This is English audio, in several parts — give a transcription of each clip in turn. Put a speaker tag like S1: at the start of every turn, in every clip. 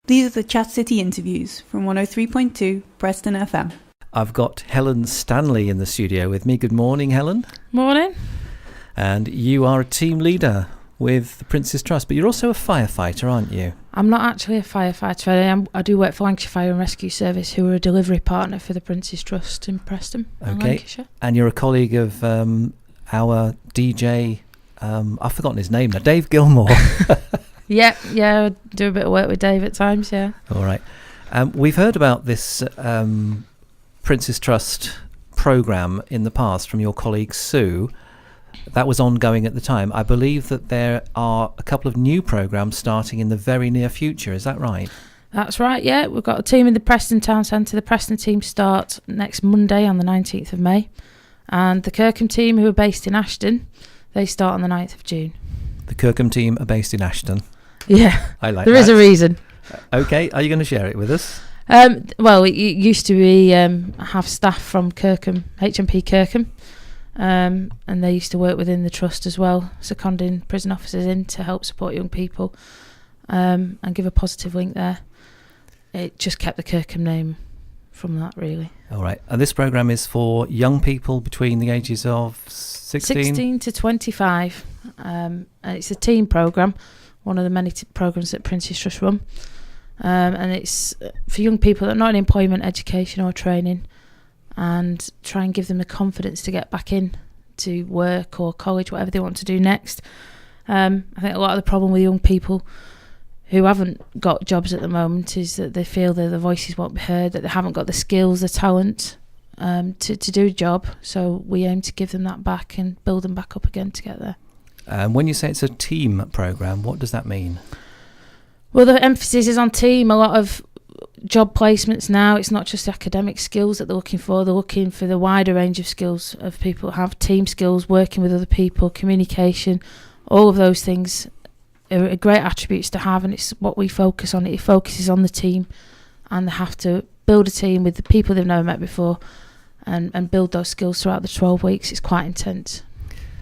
S1: These are the Chat City interviews from 103.2 Preston FM.
S2: I've got Helen Stanley in the studio with me. Good morning, Helen.
S3: Morning.
S2: And you are a team leader with the Princes Trust, but you're also a firefighter, aren't you?
S3: I'm not actually a firefighter. I do work for Lancashire Fire and Rescue Service, who are a delivery partner for the Princes Trust in Preston, Lancashire.
S2: And you're a colleague of our DJ, I've forgotten his name now, Dave Gilmore.
S3: Yeah, I do a bit of work with Dave at times, yeah.
S2: All right. We've heard about this Princes Trust programme in the past from your colleague Sue. That was ongoing at the time. I believe that there are a couple of new programmes starting in the very near future. Is that right?
S3: That's right, yeah. We've got a team in the Preston Town Centre. The Preston team start next Monday on the 19th of May. And the Kirkham team, who are based in Ashton, they start on the 9th of June. The
S2: Kirkham team are based in Ashton.
S3: Yeah,
S2: I like
S3: there is a reason.
S2: Okay, are you going to share it with us?
S3: Well, it used to be have staff from Kirkham, HMP Kirkham, and they used to work within the trust as well, seconding prison officers in to help support young people and give a positive link there. It just kept the Kirkham name from that, really. All
S2: right, and this programme is for young people between the ages of 16
S3: to 25, and it's a team programme. One of the many programmes that Princes Trust run, and it's for young people that are not in employment, education or training, and try and give them the confidence to get back in to work or college, whatever they want to do next. I think a lot of the problem with young people who haven't got jobs at the moment is that they feel that their voices won't be heard, that they haven't got the skills, the talent to do a job. So we aim to give them that back and build them back up again to get there.
S2: When you say it's a team programme, what does that mean?
S3: Well, the emphasis is on team. A lot of job placements now, it's not just academic skills that they're looking for. They're looking for the wider range of skills of people who have team skills, working with other people, communication. All of those things are great attributes to have, and it's what we focus on. It focuses on the team, and they have to build a team with the people they've never met before and build those skills throughout the 12 weeks. It's quite intense.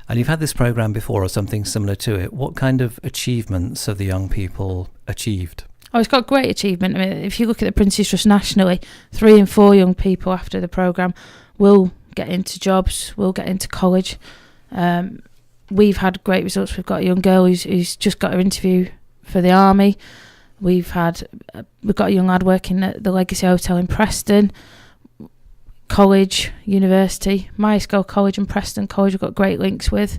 S2: And you've had this programme before or something similar to it. What kind of achievements have the young people achieved?
S3: Oh, it's got great achievement. I mean, if you look at the Princes Trust nationally, 3 in 4 young people after the programme will get into jobs, will get into college. We've had great results. We've got a young girl who's just got her interview for the army. We've got a young lad working at the Legacy Hotel in Preston. College, university, Myerscough College and Preston College we've got great links with.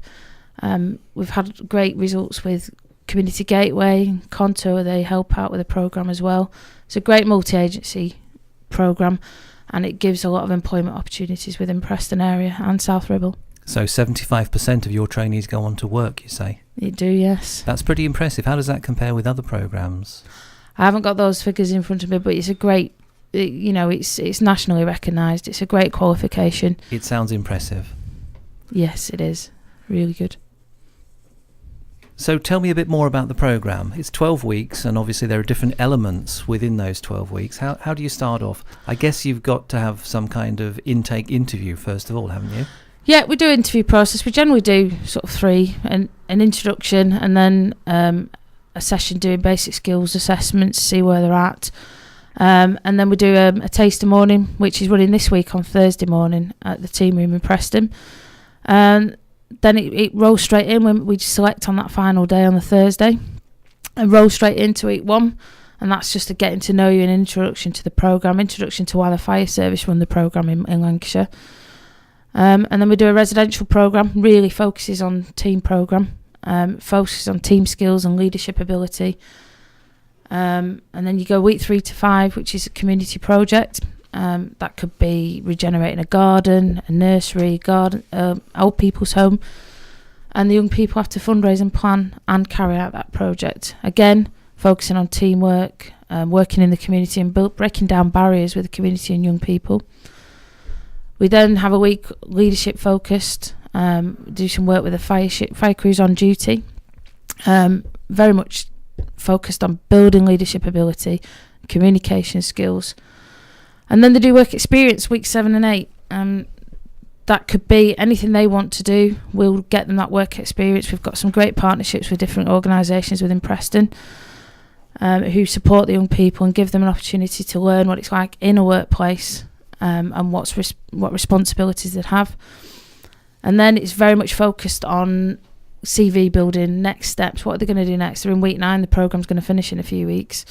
S3: We've had great results with Community Gateway, Contour. They help out with the programme as well. It's a great multi-agency programme, and it gives a lot of employment opportunities within Preston area and South Ribble. So
S2: 75% of your trainees go on to work, you say?
S3: You do, yes.
S2: That's pretty impressive. How does that compare with other programmes?
S3: I haven't got those figures in front of me, but it's a great, it's nationally recognised. It's a great qualification.
S2: It sounds impressive.
S3: Yes, it is. Really good.
S2: So tell me a bit more about the programme. It's 12 weeks, and obviously there are different elements within those 12 weeks. How do you start off? I guess you've got to have some kind of intake interview first of all, haven't you?
S3: Yeah, we do an interview process. We generally do sort of 3, an introduction, and then a session doing basic skills assessments, see where they're at. And then we do a taster morning, which is running this week on Thursday morning at the team room in Preston. Then it rolls straight in when we select on that final day on the Thursday, and roll straight into week 1. And that's just a getting to know you, an introduction to the programme, introduction to why the fire service run the programme in Lancashire. And then we do a residential programme, really focuses on team programme, focuses on team skills and leadership ability. And then you go week 3 to 5, which is a community project. That could be regenerating a garden, a nursery, old people's home. And the young people have to fundraise and plan and carry out that project. Again, focusing on teamwork, working in the community and breaking down barriers with the community and young people. We then have a week leadership focused, do some work with the fire crews on duty, very much focused on building leadership ability, communication skills. And then they do work experience week 7 and 8. That could be anything they want to do. We'll get them that work experience. We've got some great partnerships with different organisations within Preston. who support the young people and give them an opportunity to learn what it's like in a workplace, and what responsibilities they have. And then it's very much focused on CV building, next steps, what are they going to do next. They're in week 9, the programme's going to finish in a few weeks.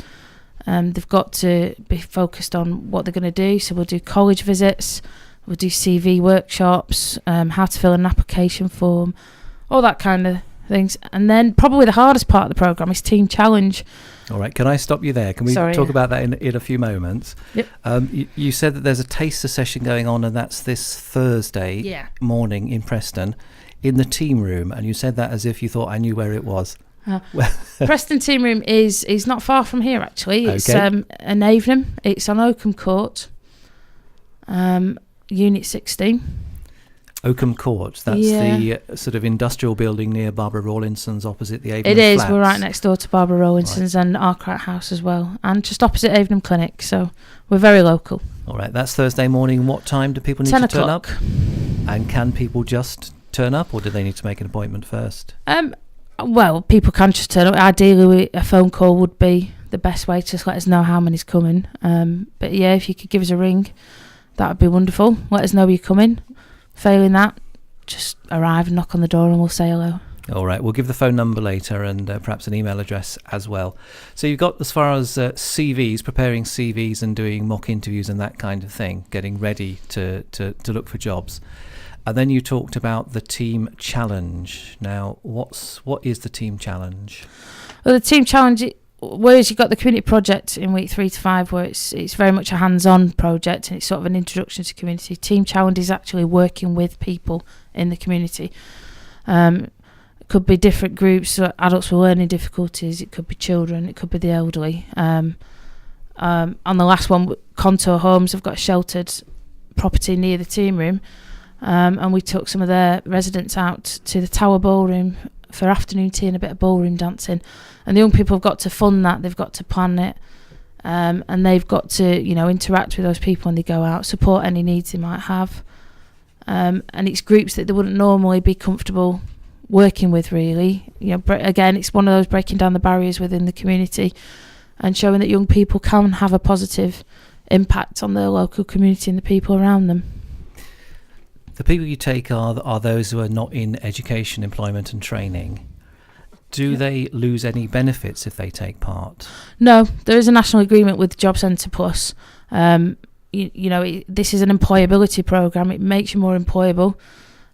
S3: They've got to be focused on what they're going to do. So we'll do college visits, we'll do CV workshops, how to fill an application form, all that kind of things. And then probably the hardest part of the programme is Team Challenge.
S2: All right, can I stop you there? Can we talk about that in a few moments?
S3: Yep.
S2: You said that there's a taster session going on, and that's this Thursday morning in Preston in the team room, and you said that as if you thought I knew where it was.
S3: Preston team room is not far from here, actually. It's in Avenham. It's on Oakham Court, Unit 16.
S2: Oakham Court, that's the sort of industrial building near Barbara Rawlinson's, opposite the Avenham
S3: It is,
S2: Flats.
S3: we're right next door to Barbara Rawlinson's and Arkwright House as well, and just opposite Avenham Clinic, so we're very local.
S2: All right, that's Thursday morning. What time do people need to turn up? And can people just turn up, or do they need to make an appointment first?
S3: Well, people can just turn up. Ideally, a phone call would be the best way to just let us know how many's coming. But yeah, if you could give us a ring, that would be wonderful. Let us know you're coming. Failing that, just arrive and knock on the door and we'll say hello.
S2: All right, we'll give the phone number later and perhaps an email address as well. So you've got, as far as CVs, preparing CVs and doing mock interviews and that kind of thing, getting ready to look for jobs. And then you talked about the team challenge. Now, what is the team challenge?
S3: Well, the team challenge, whereas you've got the community project in week 3 to 5, where it's very much a hands-on project and it's sort of an introduction to community. Team challenge is actually working with people in the community. It could be different groups, so adults with learning difficulties. It could be children. It could be the elderly. On the last one, Contour Homes have got a sheltered property near the team room. And we took some of their residents out to the Tower Ballroom for afternoon tea and a bit of ballroom dancing. And the young people have got to fund that, they've got to plan it, and they've got to, interact with those people when they go out, support any needs they might have. And it's groups that they wouldn't normally be comfortable working with, really. Again, it's one of those breaking down the barriers within the community and showing that young people can have a positive impact on their local community and the people around them.
S2: The people you take are those who are not in education, employment and training. Do they lose any benefits if they take part? No,
S3: there is a national agreement with Job Centre Plus. This is an employability programme. It makes you more employable.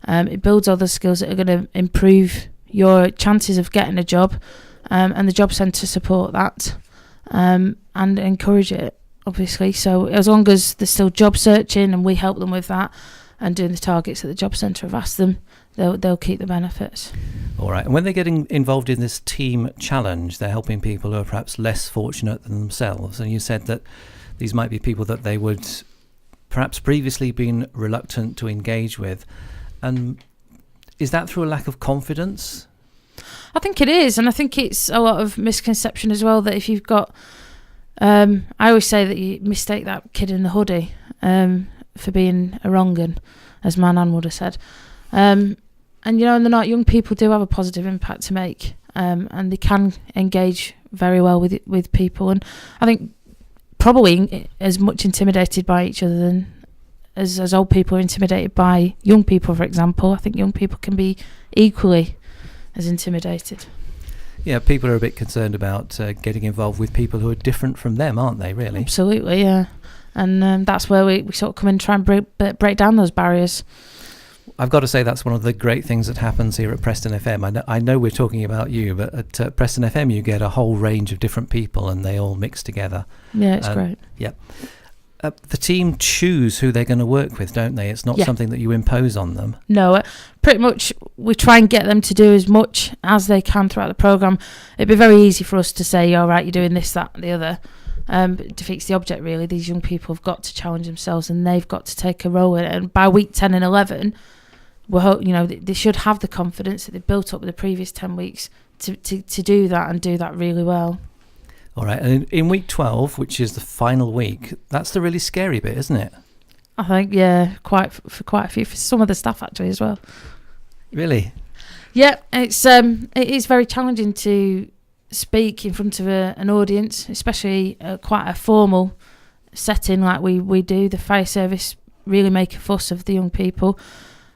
S3: It builds other skills that are going to improve your chances of getting a job. And the Job Centre support that and encourage it, obviously. So as long as they're still job searching and we help them with that, and doing the targets that the Job Centre have asked them, they'll keep the benefits.
S2: All right. And when they're getting involved in this team challenge, they're helping people who are perhaps less fortunate than themselves. And you said that these might be people that they would perhaps previously been reluctant to engage with. And is that through a lack of confidence?
S3: I think it is. And I think it's a lot of misconception as well, that if you've got... I always say that you mistake that kid in the hoodie for being a wrong 'un, as my nan would have said. And they're not. Young people do have a positive impact to make, and they can engage very well with people. And I think probably as much intimidated by each other than as old people are intimidated by young people, for example. I think young people can be equally as intimidated.
S2: Yeah, people are a bit concerned about getting involved with people who are different from them, aren't they, really?
S3: Absolutely, yeah. And that's where we sort of come in and try and break down those barriers.
S2: I've got to say that's one of the great things that happens here at Preston FM. I know we're talking about you, but at Preston FM you get a whole range of different people and they all mix together.
S3: Yeah, it's great.
S2: Yeah. The team choose who they're going to work with, don't they? It's not something that you impose on them. No,
S3: pretty much we try and get them to do as much as they can throughout the programme. It'd be very easy for us to say, all right, you're doing this, that, and the other. But it defeats the object, really. These young people have got to challenge themselves and they've got to take a role in it. And by week 10 and 11, they should have the confidence that they've built up with the previous 10 weeks to do that and do that really well.
S2: All right, and in week 12, which is the final week, that's the really scary bit, isn't it?
S3: I think, yeah, quite a few, for some of the staff actually as well.
S2: Really?
S3: Yeah, it is very challenging to speak in front of an audience, especially quite a formal setting like we do. The fire service really make a fuss of the young people.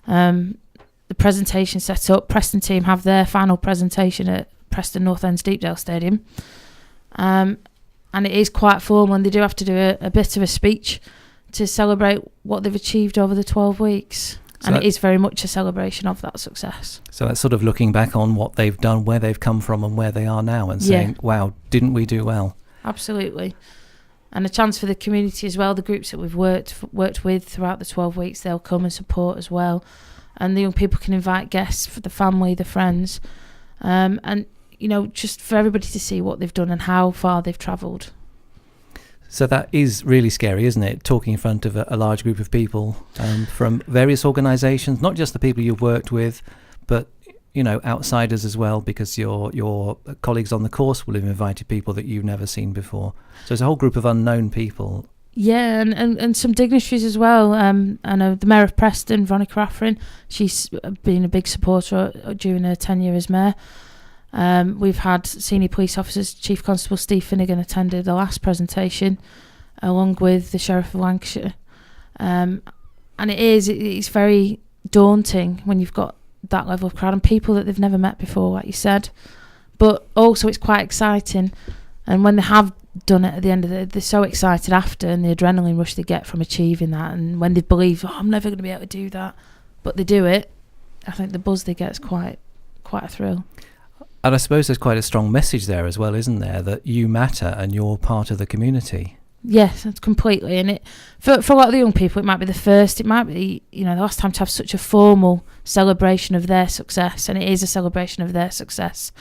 S3: The presentation set up. Preston team have their final presentation at Preston North End's Deepdale Stadium. And it is quite formal, and they do have to do a bit of a speech to celebrate what they've achieved over the 12 weeks. So and it is very much a celebration of that success.
S2: So that's sort of looking back on what they've done, where they've come from and where they are now, and saying, wow, didn't we do well?
S3: Absolutely. And a chance for the community as well. The groups that we've worked with throughout the 12 weeks, they'll come and support as well. And the young people can invite guests, for the family, the friends, and, you know, just for everybody to see what they've done and how far they've travelled.
S2: So that is really scary, isn't it? Talking in front of a large group of people from various organisations, not just the people you've worked with, but, you know, outsiders as well, because your colleagues on the course will have invited people that you've never seen before. So it's a whole group of unknown people. Yeah,
S3: and some dignitaries as well. I know the Mayor of Preston, Veronica Affrin, she's been a big supporter during her tenure as Mayor. We've had senior police officers, Chief Constable Steve Finnegan attended the last presentation, along with the Sheriff of Lancashire. And it's very daunting when you've got that level of crowd and people that they've never met before, like you said. But also it's quite exciting. And when they have done it at the end of it, they're so excited after, and the adrenaline rush they get from achieving that. And when they believe, I'm never going to be able to do that, but they do it, I think the buzz they get is quite a thrill.
S2: And I suppose there's quite a strong message there as well, isn't there, that you matter and you're part of the community.
S3: Yes, completely. And it for a lot of the young people, it might be the first, it might be, you know, the last time to have such a formal celebration of their success, and it is a celebration of their success.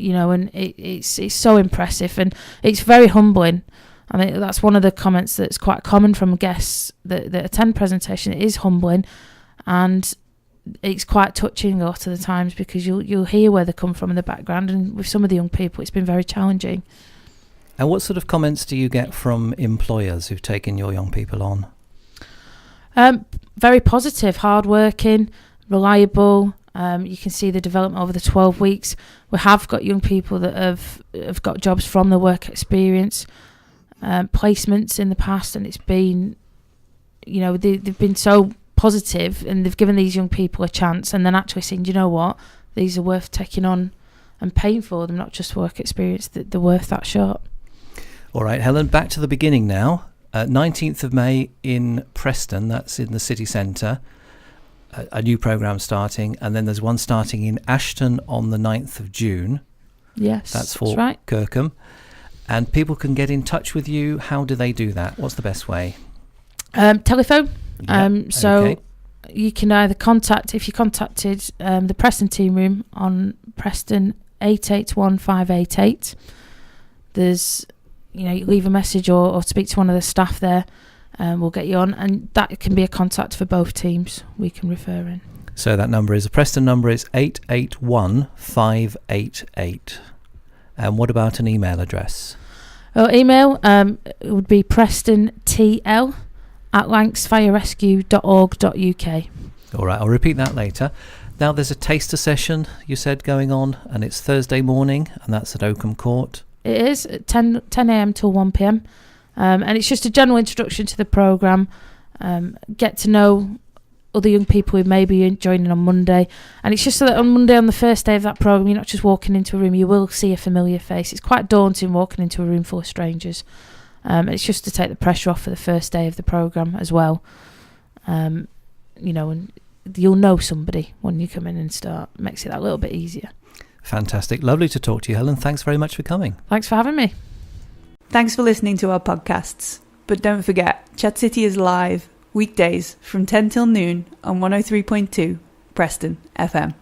S3: You know, and it's so impressive, and it's very humbling. I mean, that's one of the comments that's quite common from guests that attend presentation. It is humbling, and it's quite touching a lot of the times, because you'll hear where they come from in the background, and with some of the young people it's been very challenging.
S2: And what sort of comments do you get from employers who've taken your young people on?
S3: Very positive, hard-working, reliable. You can see the development over the 12 weeks. We have got young people that have got jobs from the work experience, placements in the past, and it's been, you know, they've been so positive, and they've given these young people a chance, and then actually saying, you know what, these are worth taking on and paying for them, not just work experience, that they're worth that shot.
S2: All right, Helen, back to the beginning now. 19th of May in Preston, that's in the city centre, a new programme starting, and then there's one starting in Ashton on the 9th of June.
S3: Yes,
S2: that's
S3: right.
S2: Kirkham. And people can get in touch with you. How do they do that? What's the best way?
S3: Telephone. So
S2: okay.
S3: You can either contact, if you contacted the Preston team room on Preston 881588, there's, you know, you leave a message or speak to one of the staff there, and we'll get you on, and that can be a contact for both teams we can refer in.
S2: So that number is, the Preston number is 881588. And what about an email address?
S3: Email it would be prestontl@lancsfirerescue.org.uk.
S2: All right, I'll repeat that later. Now there's a taster session, you said, going on, and it's Thursday morning, and that's at Oakham Court.
S3: It is at 10 a.m. till 1 p.m. And it's just a general introduction to the programme. Get to know other young people who may be joining on Monday. And it's just so that on Monday, on the first day of that programme, you're not just walking into a room, you will see a familiar face. It's quite daunting walking into a room full of strangers. It's just to take the pressure off for the first day of the programme as well. You know, and you'll know somebody when you come in and start. It makes it that little bit easier.
S2: Fantastic. Lovely to talk to you, Helen. Thanks very much for coming.
S3: Thanks for having me.
S1: Thanks for listening to our podcasts. But don't forget, Chat City is live weekdays from 10 till noon on 103.2 Preston FM.